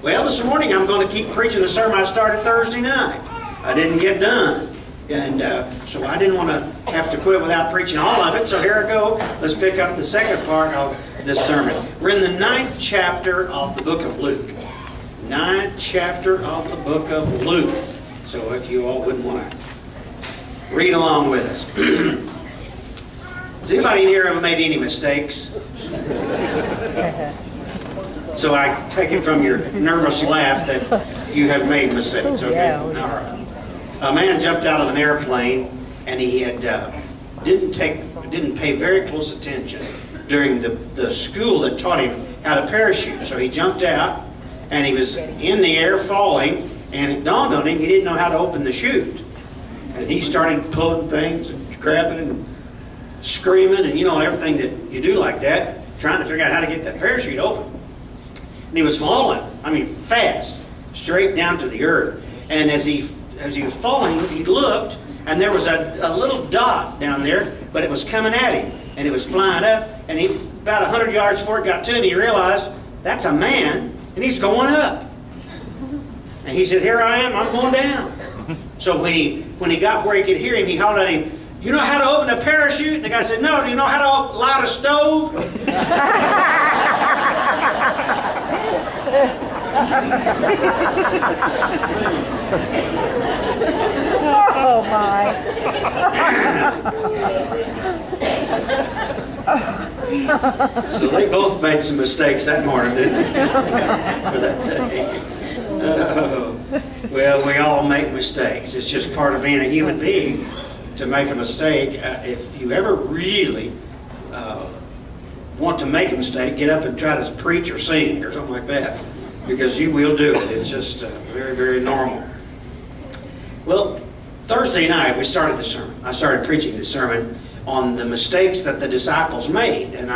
Well, this morning I'm going to keep preaching the sermon I started Thursday night. I didn't get done. And so I didn't want to have to quit without preaching all of it. So here I go. Let's pick up the second part of this sermon. We're in the 9th chapter of the book of Luke. 9th chapter of the book of Luke. So if you all wouldn't want to read along with us. Has anybody in here ever made any mistakes? So I take it from your nervous laugh that you have made mistakes. Okay, all right. A man jumped out of an airplane, and he had didn't pay very close attention during the school that taught him how to parachute. So he jumped out, and he was in the air falling, and it dawned on him he didn't know how to open the chute. And he started pulling things and grabbing and screaming and everything that you do like that, trying to figure out how to get that parachute open. And he was falling, fast, straight down to the earth. And as he was falling, he looked, and there was a little dot down there, but it was coming at him. And it was flying up, and he, about 100 yards before it got to him, he realized, that's a man, and he's going up. And he said, here I am, I'm going down. So when he got where he could hear him, he hollered at him, you know how to open a parachute? And the guy said, no, do you know how to light a stove? Oh my. So they both made some mistakes that morning, didn't they? For that day. Well, we all make mistakes. It's just part of being a human being to make a mistake. If you ever really want to make a mistake, get up and try to preach or sing or something like that, because you will do it. It's just very, very normal. Well, Thursday night we started the sermon. I started preaching the sermon on the mistakes that the disciples made. And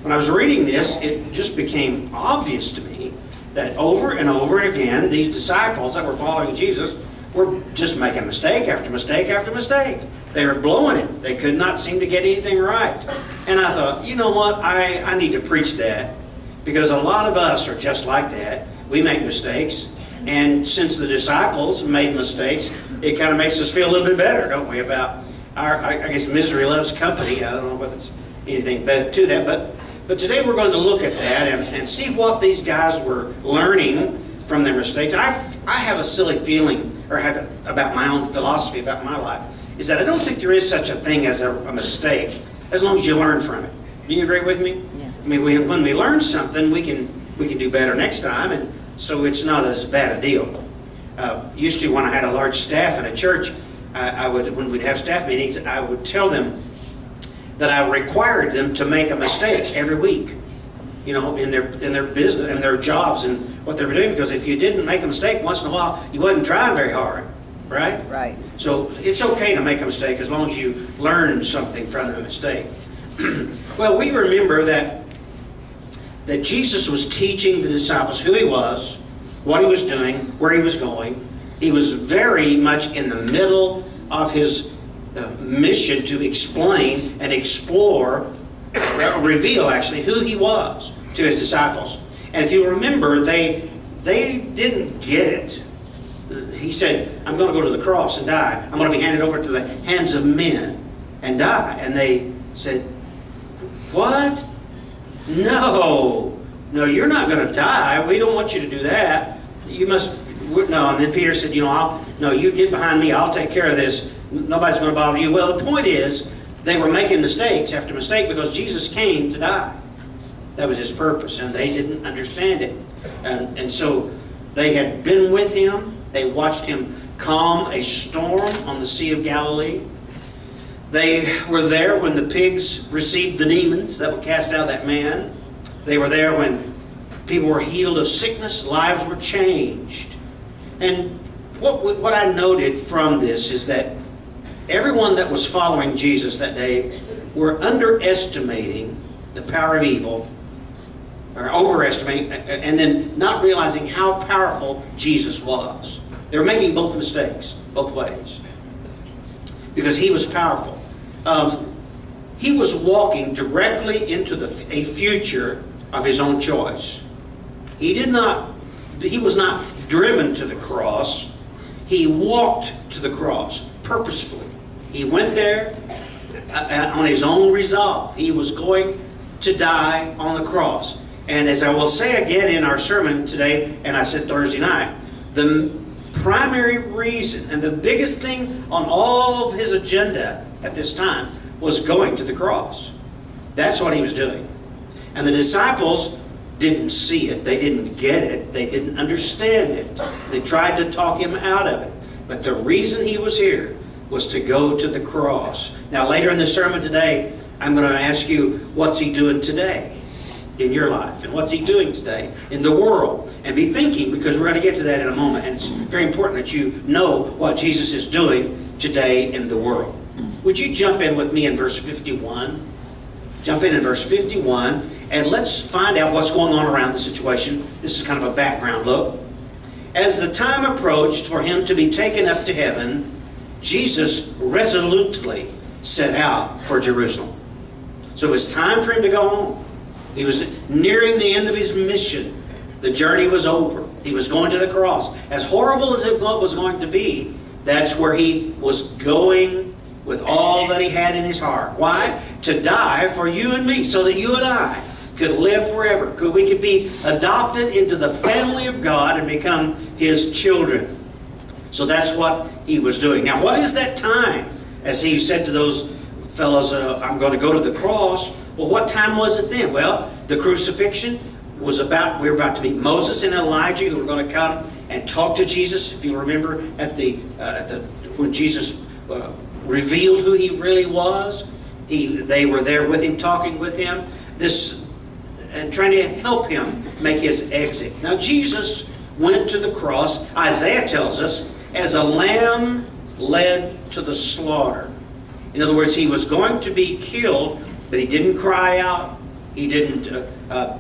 when I was reading this, it just became obvious to me that over and over again, these disciples that were following Jesus were just making mistake after mistake after mistake. They were blowing it. They could not seem to get anything right. And I thought, you know what? I need to preach that, because a lot of us are just like that. We make mistakes. And since the disciples made mistakes, it kind of makes us feel a little bit better, don't we, about I guess misery loves company. I don't know whether it's anything to that, but today we're going to look at that and see what these guys were learning from their mistakes. I have a silly feeling, or have about my own philosophy about my life, is that I don't think there is such a thing as a mistake, as long as you learn from it. Do you agree with me? Yeah. When we learn something, we can do better next time, and so it's not as bad a deal. Used to, when I had a large staff in a church, when we'd have staff meetings, I would tell them that I required them to make a mistake every week, in their business and their jobs and what they were doing, because if you didn't make a mistake once in a while, you wasn't trying very hard, right? Right. So it's okay to make a mistake as long as you learn something from the mistake. Well, we remember that Jesus was teaching the disciples who he was, what he was doing, where he was going. He was very much in the middle of his mission to explain and explore, reveal actually, who he was to his disciples. And if you remember, they didn't get it. He said, I'm going to go to the cross and die. I'm going to be handed over to the hands of men and die. And they said, what? No, you're not going to die. We don't want you to do that. You must, no. And then Peter said, you get behind me. I'll take care of this. Nobody's going to bother you. Well, the point is, they were making mistakes after mistake because Jesus came to die. That was his purpose, and they didn't understand it. And so they had been with him. They watched him calm a storm on the Sea of Galilee. They were there when the pigs received the demons that would cast out that man. They were there when people were healed of sickness, lives were changed. And what I noted from this is that everyone that was following Jesus that day were underestimating the power of evil, or overestimating, and then not realizing how powerful Jesus was. They were making both mistakes, both ways, because he was powerful. He was walking directly into a future of his own choice. He did not He was not driven to the cross. He walked to the cross purposefully. He went there on his own resolve. He was going to die on the cross. And as I will say again in our sermon today, and I said Thursday night, the primary reason and the biggest thing on all of his agenda at this time was going to the cross. That's what he was doing. And the disciples didn't see it. They didn't get it. They didn't understand it. They tried to talk him out of it. But the reason he was here was to go to the cross. Now later in the sermon today, I'm going to ask you, what's he doing today in your life? And what's he doing today in the world? And be thinking, because we're going to get to that in a moment. And it's very important that you know what Jesus is doing today in the world. Would you jump in with me in verse 51? Jump in verse 51, and let's find out what's going on around the situation. This is kind of a background look. As the time approached for him to be taken up to heaven, Jesus resolutely set out for Jerusalem. So it was time for him to go home. He was nearing the end of his mission. The journey was over. He was going to the cross. As horrible as it was going to be, that's where he was going with all that he had in his heart. Why? To die for you and me, so that you and I could live forever. We could be adopted into the family of God and become his children. So that's what he was doing. Now, what is that time? As he said to those fellows, I'm going to go to the cross. Well, what time was it then? Well, the crucifixion was about, we were about to meet Moses and Elijah, who were going to come and talk to Jesus. If you remember when Jesus revealed who he really was, they were there with him, talking with him, and trying to help him make his exit. Now, Jesus went to the cross, Isaiah tells us, as a lamb led to the slaughter. In other words, he was going to be killed, but he didn't cry out. He didn't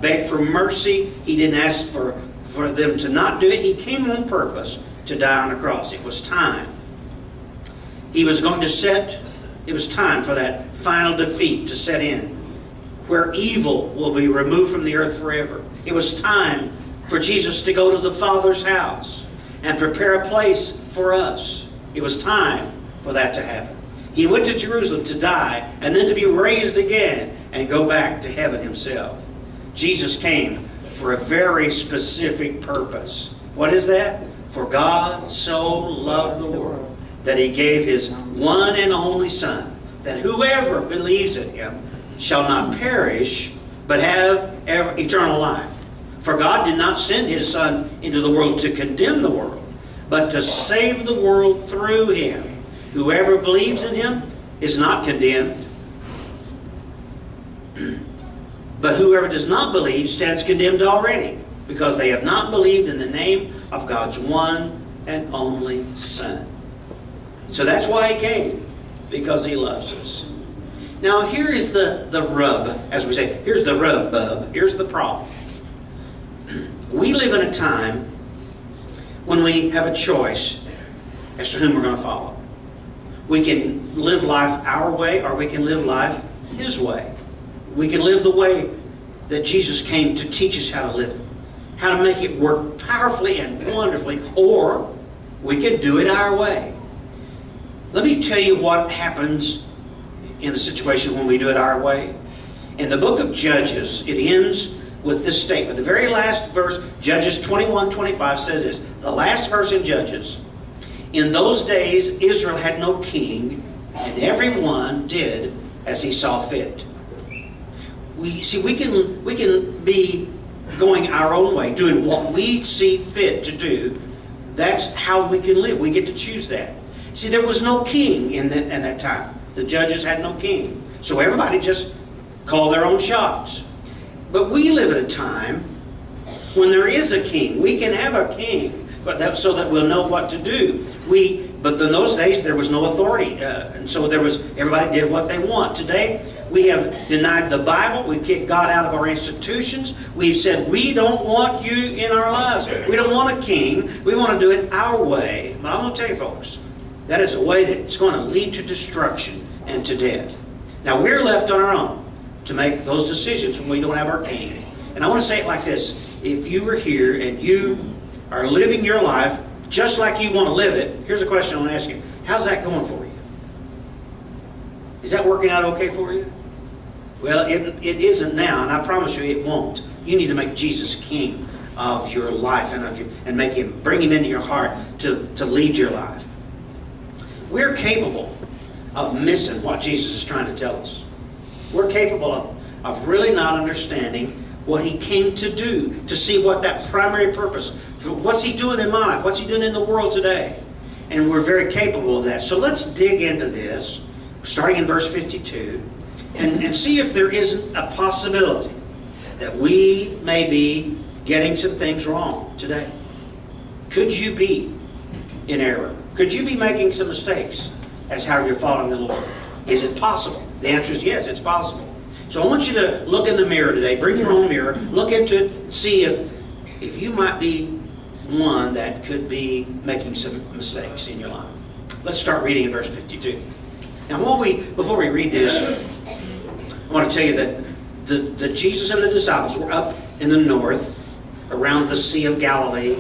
beg for mercy. He didn't ask for them to not do it. He came on purpose to die on the cross. It was time. He was going to it was time for that final defeat to set in, where evil will be removed from the earth forever. It was time for Jesus to go to the Father's house and prepare a place for us. It was time for that to happen. He went to Jerusalem to die and then to be raised again and go back to heaven himself. Jesus came for a very specific purpose. What is that? For God so loved the world that he gave his one and only Son, that whoever believes in him shall not perish, but have eternal life. For God did not send his Son into the world to condemn the world, but to save the world through him. Whoever believes in him is not condemned, but whoever does not believe stands condemned already, because they have not believed in the name of God's one and only Son. So that's why he came, because he loves us. Now here is the rub, as we say. Here's the rub, bub. Here's the problem. We live in a time when we have a choice as to whom we're going to follow. We can live life our way, or we can live life his way. We can live the way that Jesus came to teach us how to live it, how to make it work powerfully and wonderfully, or we can do it our way. Let me tell you what happens in a situation when we do it our way. In the book of Judges, it ends with this statement. The very last verse, Judges 21:25, says this. The last verse in Judges. In those days, Israel had no king, and everyone did as he saw fit. We can be going our own way, doing what we see fit to do. That's how we can live. We get to choose that. See, there was no king in that time. The judges had no king. So everybody just called their own shots. But we live at a time when there is a king. We can have a king, so that we'll know what to do. But in those days, there was no authority. And so everybody did what they want. Today, we have denied the Bible. We've kicked God out of our institutions. We've said, we don't want you in our lives. We don't want a king. We want to do it our way. But I'm going to tell you, folks, that is a way that's going to lead to destruction and to death. Now, we're left on our own to make those decisions when we don't have our king. And I want to say it like this. If you were here and you are living your life just like you want to live it, here's a question I want to ask you. How's that going for you? Is that working out okay for you? Well, it isn't now, and I promise you it won't. You need to make Jesus king of your life and bring him into your heart to lead your life. We're capable of missing what Jesus is trying to tell us. We're capable of really not understanding what he came to do, to see what that primary purpose, what's he doing in my life, what's he doing in the world today. And we're very capable of that. So let's dig into this, starting in verse 52, and see if there isn't a possibility that we may be getting some things wrong today. Could you be in error? Could you be making some mistakes as how you're following the Lord? Is it possible? The answer is yes, it's possible. So I want you to look in the mirror today. Bring your own mirror. Look into it. See if you might be one that could be making some mistakes in your life. Let's start reading in verse 52. Now, before we read this, I want to tell you that the Jesus and the disciples were up in the north, around the Sea of Galilee,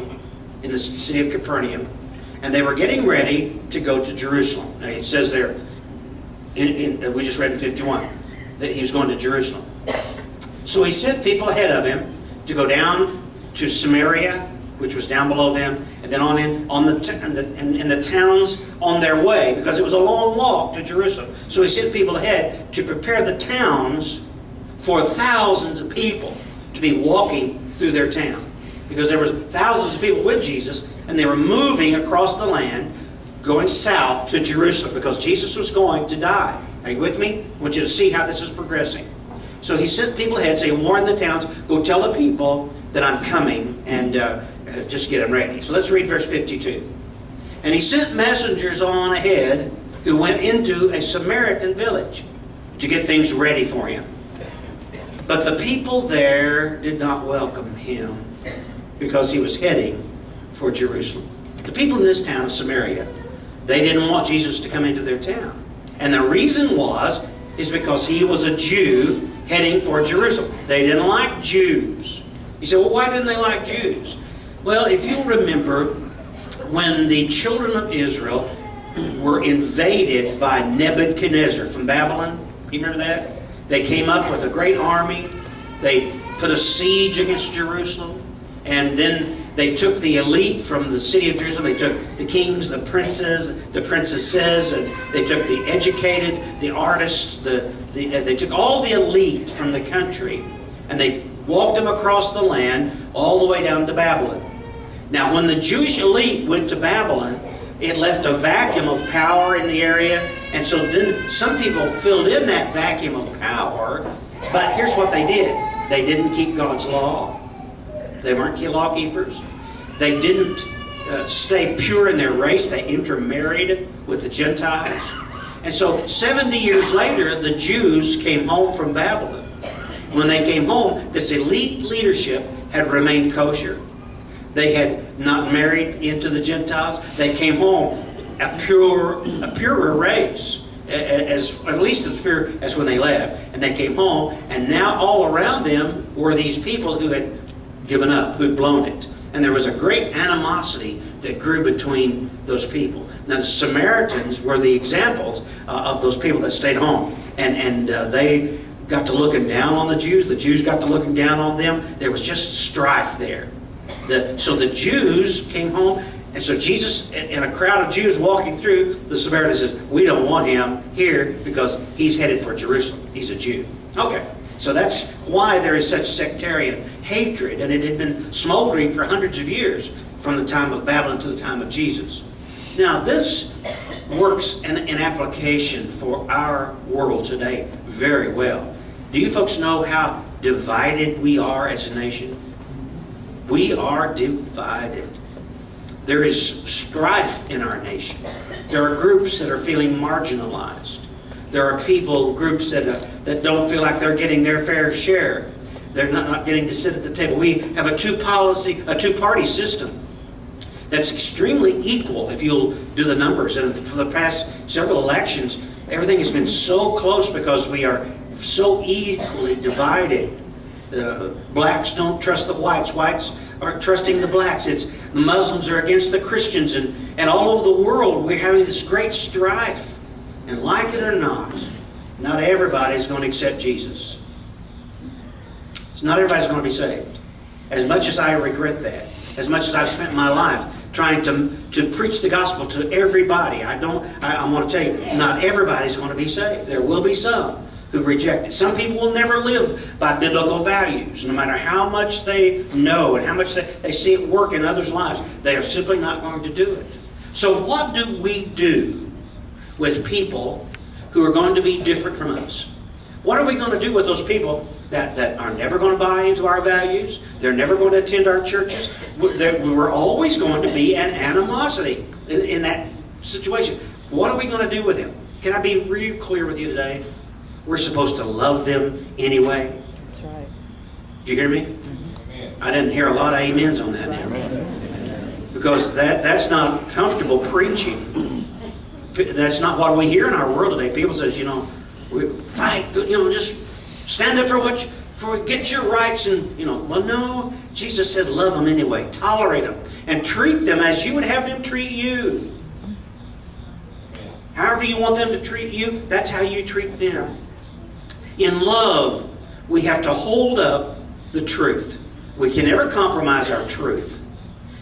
in the city of Capernaum, and they were getting ready to go to Jerusalem. Now, it says there, we just read in 51, that he was going to Jerusalem. So he sent people ahead of him to go down to Samaria, which was down below them, and then in the towns on their way, because it was a long walk to Jerusalem. So he sent people ahead to prepare the towns for thousands of people to be walking through their town. Because there was thousands of people with Jesus, and they were moving across the land, going south to Jerusalem, because Jesus was going to die. Are you with me? I want you to see how this is progressing. So he sent people ahead, saying, warn the towns, go tell the people that I'm coming, and just get them ready. So let's read verse 52. And he sent messengers on ahead who went into a Samaritan village to get things ready for him. But the people there did not welcome him because he was heading for Jerusalem. The people in this town of Samaria, they didn't want Jesus to come into their town. And the reason is because he was a Jew heading for Jerusalem. They didn't like Jews. You say, well, why didn't they like Jews? Well, if you remember, when the children of Israel were invaded by Nebuchadnezzar from Babylon, you remember that? They came up with a great army. They put a siege against Jerusalem. And then they took the elite from the city of Jerusalem. They took the kings, the princes, the princesses, and they took the educated, the artists. They took all the elite from the country, and they walked them across the land all the way down to Babylon. Now, when the Jewish elite went to Babylon, it left a vacuum of power in the area, and so then some people filled in that vacuum of power, but here's what they did. They didn't keep God's law. They weren't law keepers. They didn't stay pure in their race. They intermarried with the Gentiles. And so 70 years later, the Jews came home from Babylon. When they came home, this elite leadership had remained kosher. They had not married into the Gentiles. They came home a purer race, at least as pure as when they left. And they came home, and now all around them were these people who had given up, who'd blown it. And there was a great animosity that grew between those people. Now, the Samaritans were the examples of those people that stayed home. And they got to looking down on the Jews. The Jews got to looking down on them. There was just strife there. So the Jews came home, and so Jesus, and a crowd of Jews walking through, the Samaritans says, we don't want him here because he's headed for Jerusalem. He's a Jew. Okay, so that's why there is such sectarian hatred, and it had been smoldering for hundreds of years from the time of Babylon to the time of Jesus. Now, this works in application for our world today very well. Do you folks know how divided we are as a nation? We are divided. There is strife in our nation. There are groups that are feeling marginalized. There are groups that don't feel like they're getting their fair share. They're not getting to sit at the table. We have a two-party system that's extremely equal if you'll do the numbers. And for the past several elections, everything has been so close because we are so equally divided. Blacks don't trust the whites. Whites aren't trusting the blacks. The Muslims are against the Christians, and all over the world we're having this great strife. And like it or not everybody's going to accept Jesus. So not everybody's going to be saved. As much as I regret that, as much as I've spent my life trying to preach the gospel to everybody, I want to tell you, not everybody's going to be saved. There will be some who reject it. Some people will never live by biblical values, no matter how much they know and how much they see it work in others' lives. They are simply not going to do it. So what do we do with people who are going to be different from us? What are we going to do with those people that are never going to buy into our values? They're never going to attend our churches. We're always going to be an animosity in that situation. What are we going to do with them? Can I be real clear with you today? We're supposed to love them anyway. That's right. Did you hear me? Amen. I didn't hear a lot of amens on that now. Because that's not comfortable preaching. That's not what we hear in our world today. People say, we fight, just stand up for get your rights, and well, no. Jesus said, love them anyway, tolerate them, and treat them as you would have them treat you. However you want them to treat you, that's how you treat them. In love, we have to hold up the truth. We can never compromise our truth.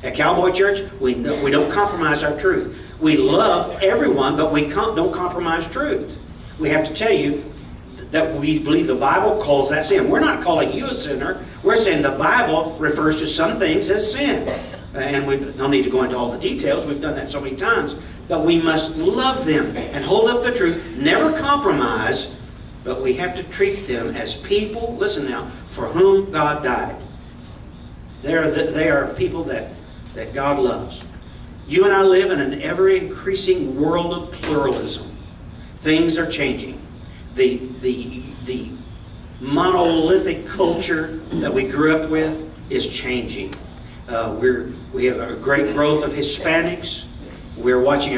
At Cowboy Church, we don't compromise our truth. We love everyone, but we don't compromise truth. We have to tell you that we believe the Bible calls that sin. We're not calling you a sinner. We're saying the Bible refers to some things as sin. And we don't need to go into all the details. We've done that so many times. But we must love them and hold up the truth. Never compromise, but we have to treat them as people, listen now, for whom God died. They are people that God loves. You and I live in an ever-increasing world of pluralism. Things are changing. The monolithic culture that we grew up with is changing. We have a great growth of Hispanics. We're watching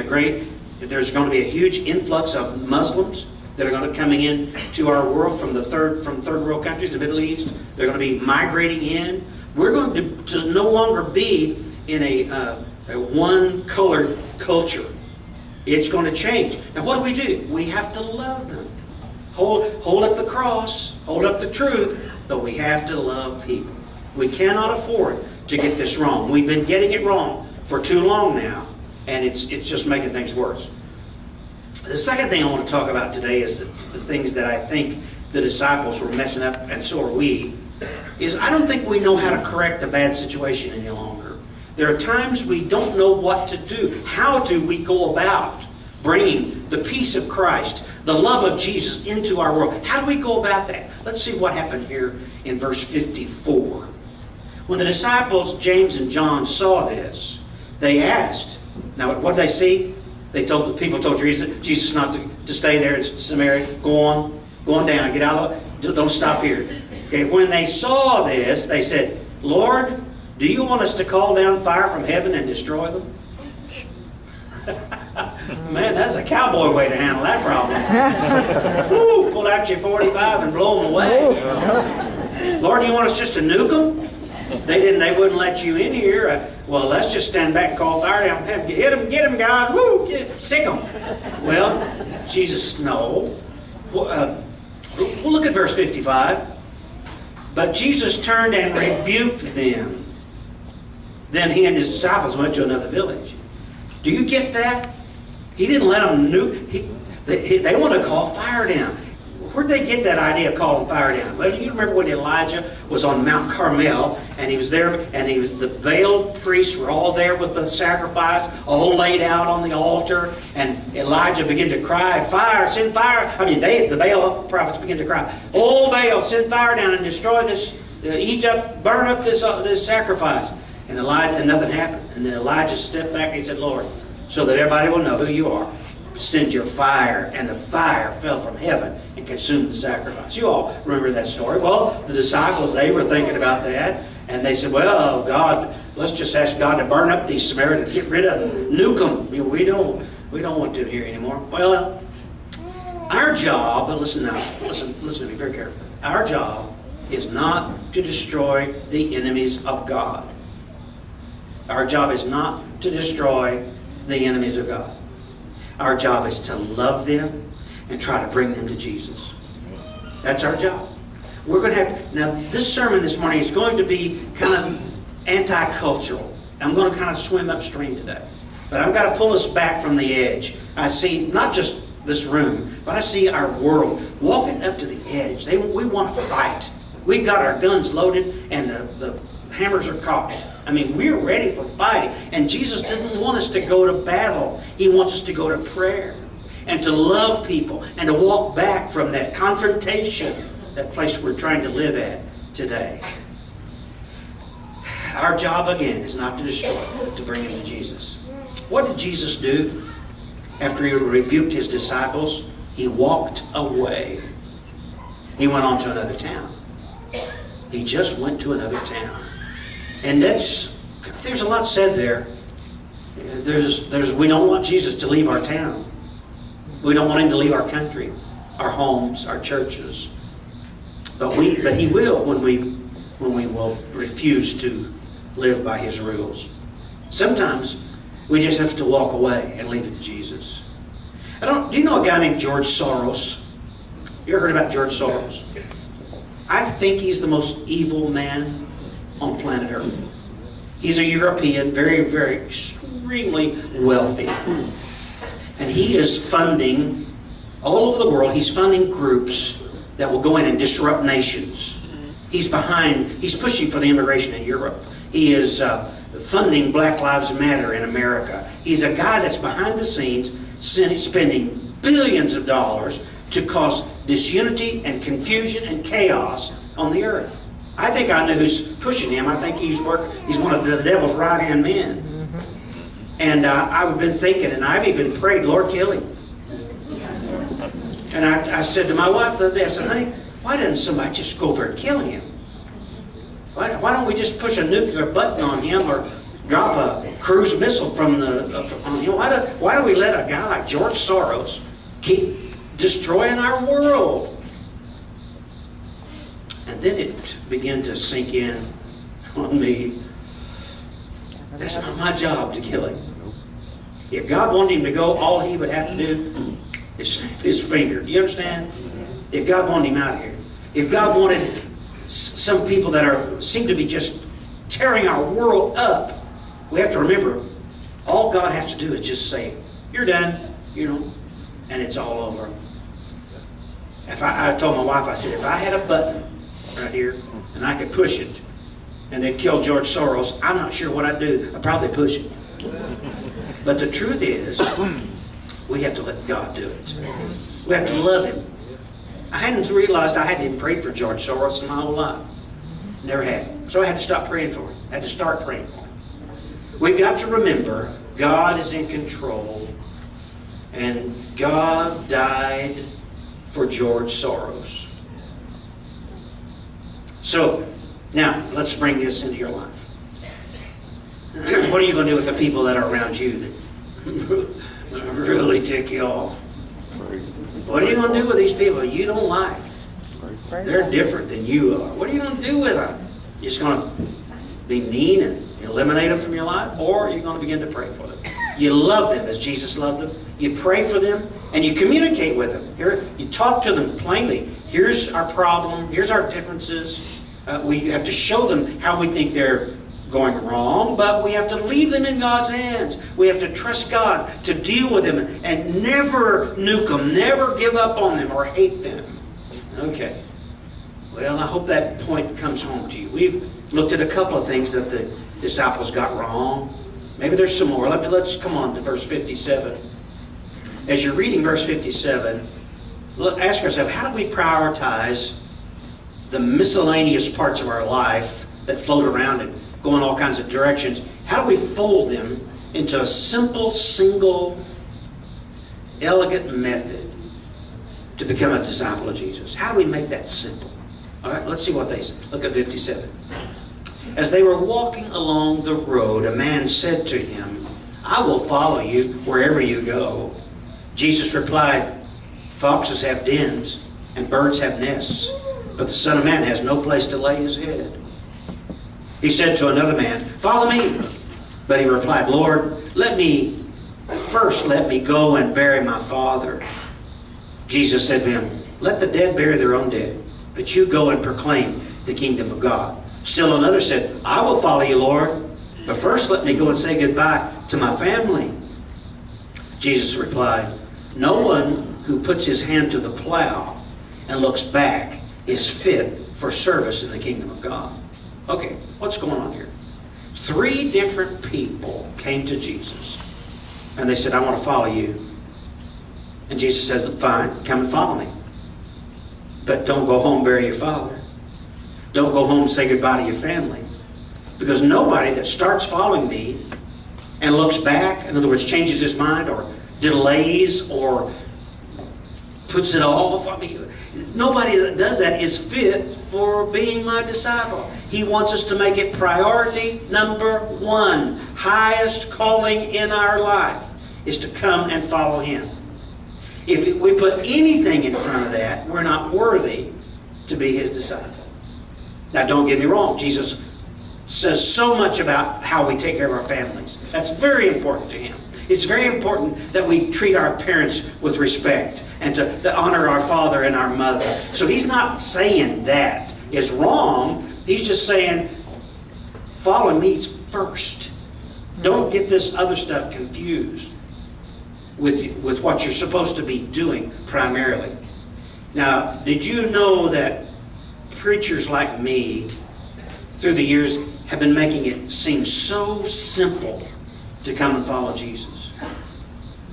there's going to be a huge influx of Muslims that are going to be coming in to our world from third world countries, the Middle East. They're going to be migrating in. We're going to no longer be in a one-colored culture. It's going to change. Now what do? We have to love them. Hold up the cross, hold up the truth, but we have to love people. We cannot afford to get this wrong. We've been getting it wrong for too long now, and it's just making things worse. The second thing I want to talk about today is the things that I think the disciples were messing up, and so are we, is I don't think we know how to correct a bad situation any longer. There are times we don't know what to do. How do we go about bringing the peace of Christ, the love of Jesus into our world? How do we go about that? Let's see what happened here in verse 54. When the disciples, James and John, saw this, they asked. Now, what did they see? People told Jesus not to stay there in Samaria. Go on down, get out of it. Don't stop here. Okay, when they saw this, they said, Lord, do you want us to call down fire from heaven and destroy them? Man, that's a cowboy way to handle that problem. Woo, pull out your 45 and blow them away. Lord, do you want us just to nuke them? They wouldn't let you in here. Well, let's just stand back and call fire down. Hit them, get them, God. Woo, sick them. Well, Jesus, no. Well, look at verse 55. But Jesus turned and rebuked them. Then he and his disciples went to another village. Do you get that? He didn't let them nuke. They want to call fire down. Where'd they get that idea of calling fire down? Well, do you remember when Elijah was on Mount Carmel and he was there, and the Baal priests were all there with the sacrifice, all laid out on the altar, and Elijah began to cry, "Fire! Send fire!" I mean, the Baal prophets began to cry, "Oh Baal, send fire down and destroy this Egypt, burn up this sacrifice." And nothing happened. And then Elijah stepped back and he said, "Lord, so that everybody will know who you are, send your fire." And the fire fell from heaven and consumed the sacrifice. You all remember that story. Well, the disciples, they were thinking about that. And they said, well, God, let's just ask God to burn up these Samaritans, get rid of them, nuke them. We don't want them here anymore. Well, our job, but listen to me very carefully. Our job is not to destroy the enemies of God. Our job is not to destroy the enemies of God. Our job is to love them and try to bring them to Jesus. That's our job. We're going to have, now this sermon this morning is going to be kind of anti-cultural. I'm going to kind of swim upstream today. But I've got to pull us back from the edge. I see not just this room, but I see our world walking up to the edge. We want to fight. We've got our guns loaded and the hammers are cocked. I mean, we're ready for fighting. And Jesus didn't want us to go to battle. He wants us to go to prayer and to love people and to walk back from that confrontation, that place we're trying to live at today. Our job, again, is not to destroy, but to bring them to Jesus. What did Jesus do after he rebuked his disciples? He walked away. He went on to another town. He just went to another town. And there's a lot said there. We don't want Jesus to leave our town. We don't want him to leave our country, our homes, our churches. But he will when we will refuse to live by his rules. Sometimes we just have to walk away and leave it to Jesus. Do you know a guy named George Soros? You ever heard about George Soros? I think he's the most evil man on planet Earth. He's a European, very, very, extremely wealthy. And he is funding, all over the world, he's funding groups that will go in and disrupt nations. He's pushing for the immigration in Europe. He is funding Black Lives Matter in America. He's a guy that's behind the scenes spending billions of dollars to cause disunity and confusion and chaos on the earth. I think I know who's pushing him. I think he's one of the devil's right-hand men. And I've been thinking, and I've even prayed, Lord, kill him. And I said to my wife the other day, I said, honey, why doesn't somebody just go over and kill him? Why don't we just push a nuclear button on him or drop a cruise missile on him? Why do we let a guy like George Soros keep destroying our world? And then it began to sink in on me. That's not my job to kill him. If God wanted him to go, all he would have to do is snap his finger. Do you understand? If God wanted him out of here. If God wanted some people that seem to be just tearing our world up, we have to remember, all God has to do is just say, you're done, and it's all over. I told my wife, I said, if I had a button right here and I could push it and they'd kill George Soros, I'm not sure what I'd do. I'd probably push it. But the truth is, we have to let God do it. We have to love him. I hadn't realized I hadn't even prayed for George Soros in my whole life. Never had. So I had to stop praying for him. I had to start praying for him. We've got to remember God is in control, and God died for George Soros. So, now, let's bring this into your life. What are you going to do with the people that are around you that really tick you off? What are you going to do with these people you don't like? They're different than you are. What are you going to do with them? You're just going to be mean and eliminate them from your life? Or are you going to begin to pray for them? You love them as Jesus loved them. You pray for them and you communicate with them. You talk to them plainly. Here's our problem. Here's our differences. We have to show them how we think they're going wrong, but we have to leave them in God's hands. We have to trust God to deal with them and never nuke them, never give up on them or hate them. Okay. Well, I hope that point comes home to you. We've looked at a couple of things that the disciples got wrong. Maybe there's some more. Let's come on to verse 57. As you're reading verse 57, ask yourself, how do we prioritize the miscellaneous parts of our life that float around and go in all kinds of directions? How do we fold them into a simple, single, elegant method to become a disciple of Jesus? How do we make that simple? All right, let's see what they say. Look at 57. As they were walking along the road, a man said to him, I will follow you wherever you go. Jesus replied, foxes have dens and birds have nests, but the Son of Man has no place to lay his head. He said to another man, follow me. But he replied, Lord, let me go and bury my father. Jesus said to him, let the dead bury their own dead, but you go and proclaim the kingdom of God. Still another said, I will follow you, Lord, but first let me go and say goodbye to my family. Jesus replied, no one who puts his hand to the plow and looks back is fit for service in the kingdom of God. Okay, what's going on here? 3 different people came to Jesus, and they said, I want to follow you. And Jesus says, fine, come and follow me. But don't go home and bury your father. Don't go home and say goodbye to your family. Because nobody that starts following me and looks back, in other words, changes his mind or delays or puts it off, nobody that does that is fit for being my disciple. He wants us to make it priority number 1. Highest calling in our life is to come and follow him. If we put anything in front of that, we're not worthy to be his disciple. Now, don't get me wrong. Jesus says so much about how we take care of our families. That's very important to him. It's very important that we treat our parents with respect and to honor our father and our mother. So he's not saying that is wrong. He's just saying, follow me first. Don't get this other stuff confused with what you're supposed to be doing primarily. Now, did you know that preachers like me through the years have been making it seem so simple to come and follow Jesus?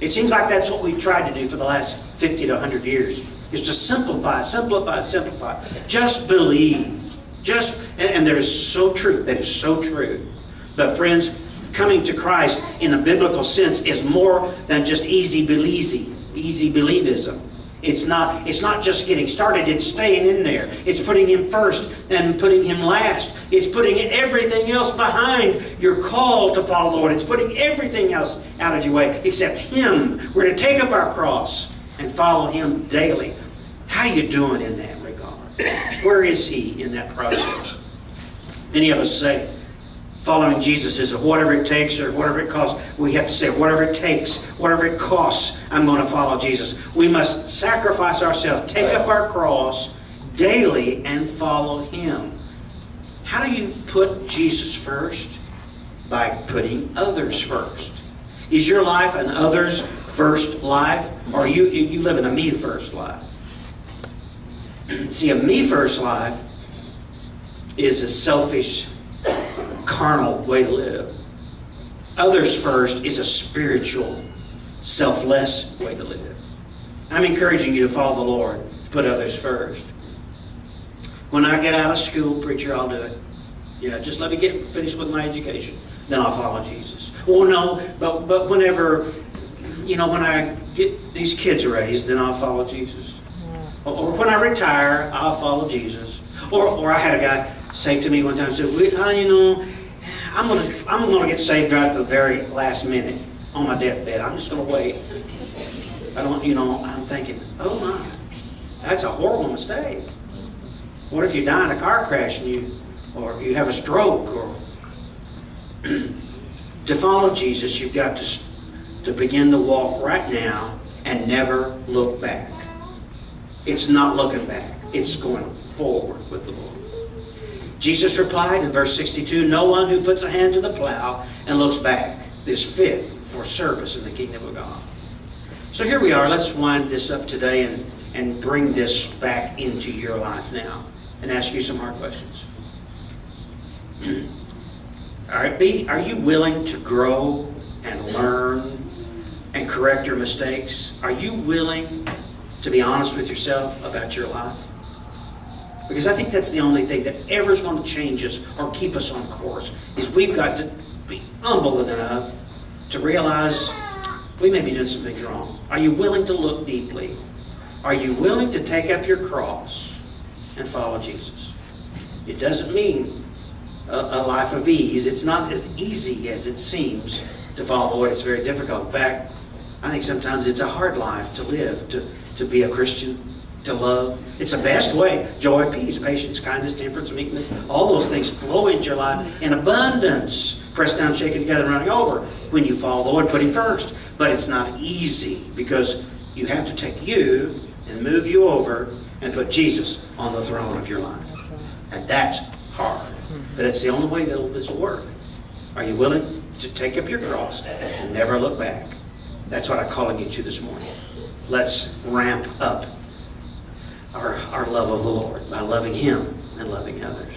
It seems like that's what we've tried to do for the last 50 to 100 years, is to simplify. Just believe. And that is so true. That is so true. But friends, coming to Christ in a biblical sense is more than just easy believism. It's not just getting started, it's staying in there. It's putting him first and putting him last. It's putting everything else behind your call to follow the Lord. It's putting everything else out of your way except him. We're to take up our cross and follow him daily. How you doing in that regard? Where is he in that process? Many of us say, following Jesus is whatever it takes or whatever it costs. We have to say, whatever it takes, whatever it costs, I'm going to follow Jesus. We must sacrifice ourselves, take up our cross daily and follow him. How do you put Jesus first? By putting others first. Is your life an others first life? Or you live in a me first life? See, a me first life is a selfish, carnal way to live. Others first is a spiritual, selfless way to live. I'm encouraging you to follow the Lord, to put others first. When I get out of school, preacher, I'll do it. Yeah, just let me get finished with my education. Then I'll follow Jesus. Oh no, but whenever, when I get these kids raised, then I'll follow Jesus. Or when I retire, I'll follow Jesus. Or I had a guy say to me one time, said, I'm gonna get saved right at the very last minute on my deathbed. I'm just gonna wait. I'm thinking, oh my, that's a horrible mistake. What if you die in a car crash or you have a stroke? Or to follow Jesus, you've got to begin the walk right now and never look back. It's not looking back. It's going forward with the Lord. Jesus replied in verse 62, no one who puts a hand to the plow and looks back is fit for service in the kingdom of God. So here we are. Let's wind this up today and bring this back into your life now and ask you some hard questions. All right, are you willing to grow and learn and correct your mistakes? Are you willing to be honest with yourself about your life? Because I think that's the only thing that ever is going to change us or keep us on course, is we've got to be humble enough to realize we may be doing some things wrong. Are you willing to look deeply? Are you willing to take up your cross and follow Jesus? It doesn't mean a life of ease. It's not as easy as it seems to follow the Lord. It's very difficult. In fact, I think sometimes it's a hard life to live, to be a Christian, to love. It's the best way. Joy, peace, patience, kindness, temperance, meekness, all those things flow into your life in abundance. Pressed down, shaken together, and running over. When you follow the Lord, put Him first. But it's not easy because you have to take you and move you over and put Jesus on the throne of your life. And that's hard. But it's the only way that this will work. Are you willing to take up your cross and never look back? That's what I'm calling you to this morning. Let's ramp up our love of the Lord by loving Him and loving others.